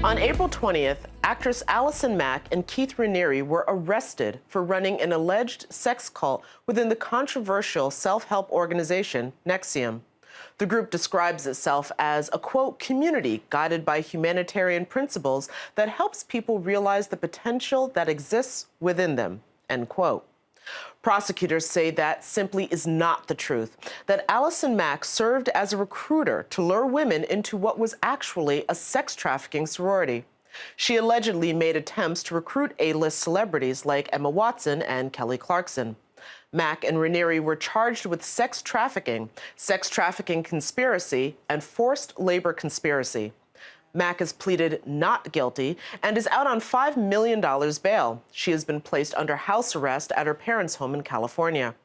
On April 20th, actress Allison Mack and Keith Raniere were arrested for running an alleged sex cult within the controversial self-help organization NXIVM. The group describes itself as a, quote, community guided by humanitarian principles that helps people realize the potential that exists within them, end quote. Prosecutors say that simply is not the truth, that Allison Mack served as a recruiter to lure women into what was actually a sex trafficking sorority. She allegedly made attempts to recruit A-list celebrities like Emma Watson and Kelly Clarkson. Mack and Raniere were charged with sex trafficking conspiracy, and forced labor conspiracy. Mack has pleaded not guilty and is out on $5 million bail. She has been placed under house arrest at her parents' home in California.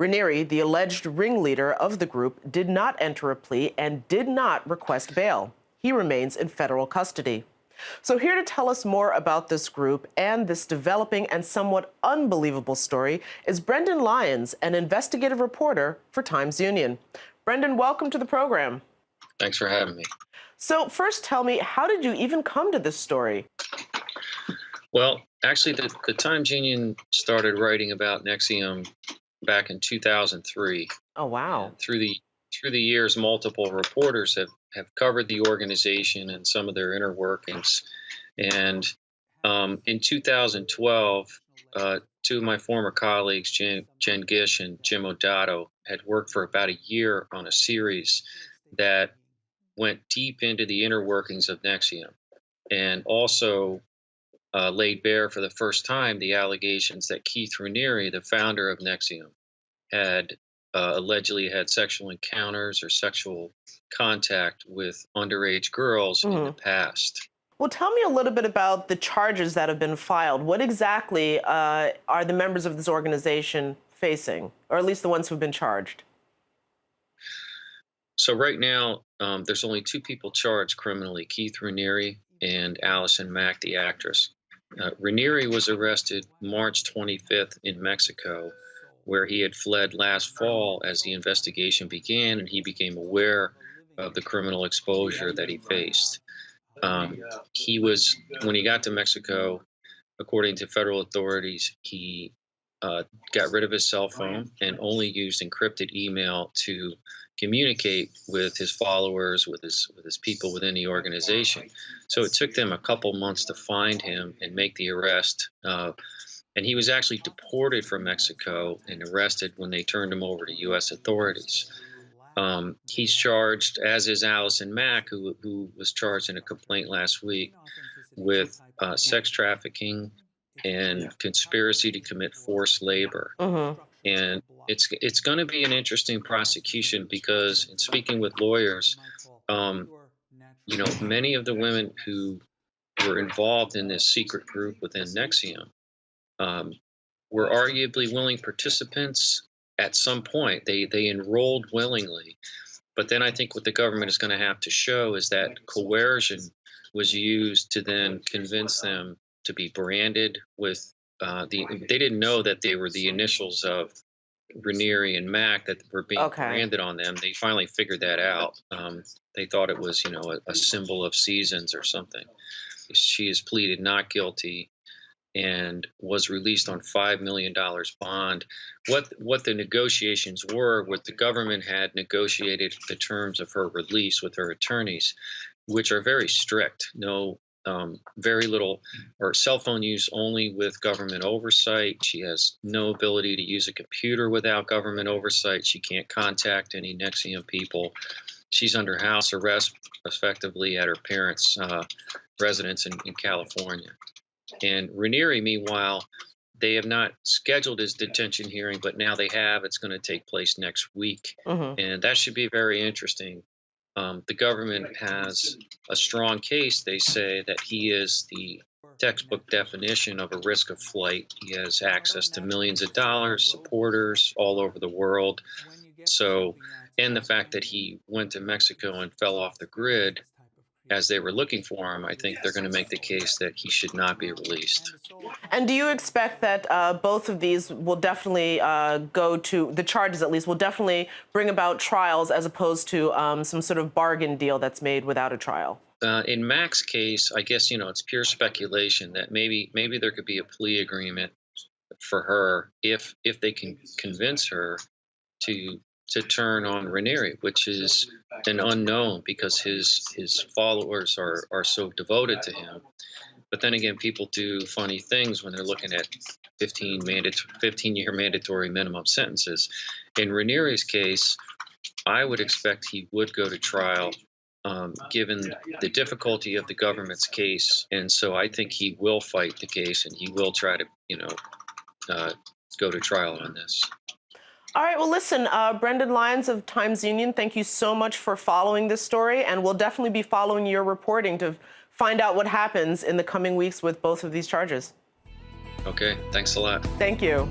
Raniere, the alleged ringleader of the group, did not enter a plea and did not request bail. He remains in federal custody. So here to tell us more about this group and this developing and somewhat unbelievable story is Brendan Lyons, an investigative reporter for Times Union. Brendan, welcome to the program. Thanks for having me. So first tell me, how did you even come to this story? Well, actually, the Times Union started writing about NXIVM back in 2003. Oh, wow. And through the years, multiple reporters have covered the organization and some of their inner workings. And in 2012, two of my former colleagues, Jen Gish and Jim Odato, had worked for about a year on a series that went deep into the inner workings of NXIVM, and also laid bare for the first time the allegations that Keith Raniere, the founder of NXIVM, had allegedly had sexual encounters or sexual contact with underage girls in the past. Well, tell me a little bit about the charges that have been filed. What exactly are the members of this organization facing, or at least the ones who've been charged? So right now, there's only two people charged criminally, Keith Raniere and Allison Mack, the actress. Raniere was arrested March 25th in Mexico, where he had fled last fall as the investigation began, and he became aware of the criminal exposure that he faced. When he got to Mexico, according to federal authorities, he got rid of his cell phone and only used encrypted email to communicate with his followers, with his people within the organization. So it took them a couple months to find him and make the arrest. And he was actually deported from Mexico and arrested when they turned him over to U.S. authorities. He's charged, as is Allison Mack, who was charged in a complaint last week, with sex trafficking and conspiracy to commit forced labor. And it's going to be an interesting prosecution because, in speaking with lawyers, many of the women who were involved in this secret group within NXIVM were arguably willing participants at some point. They enrolled willingly. But then I think what the government is going to have to show is that coercion was used to then convince them to be branded with they didn't know that they were the initials of Raniere and Mack that were being branded on them. They finally figured that out. They thought it was, a symbol of seasons or something. She has pleaded not guilty and was released on $5 million bond. What the negotiations were, what the government had negotiated the terms of her release with her attorneys, which are very strict. Very little, or cell phone use only with government oversight. She has no ability to use a computer without government oversight. She can't contact any NXIVM people. She's under house arrest, effectively, at her parents' residence in California. And Raniere, meanwhile, they have not scheduled his detention hearing, but now they have. It's going to take place next week. And that should be very interesting. The government has a strong case. They say that he is the textbook definition of a risk of flight. He has access to millions of dollars, supporters all over the world. So, and the fact that he went to Mexico and fell off the grid as they were looking for him, I think they're going to make the case that he should not be released. And do you expect that both of these will definitely go to, the charges at least, will definitely bring about trials as opposed to some sort of bargain deal that's made without a trial? In Mac's case, I guess, it's pure speculation that maybe there could be a plea agreement for her if they can convince her to turn on Raniere, which is an unknown because his followers are so devoted to him. But then again, people do funny things when they're looking at 15-year mandatory minimum sentences. In Raniere's case, I would expect he would go to trial, given the difficulty of the government's case, and so I think he will fight the case and he will try to, go to trial on this. All right, well, listen, Brendan Lyons of Times-Union, thank you so much for following this story, and we'll definitely be following your reporting to find out what happens in the coming weeks with both of these charges. Okay, thanks a lot. Thank you.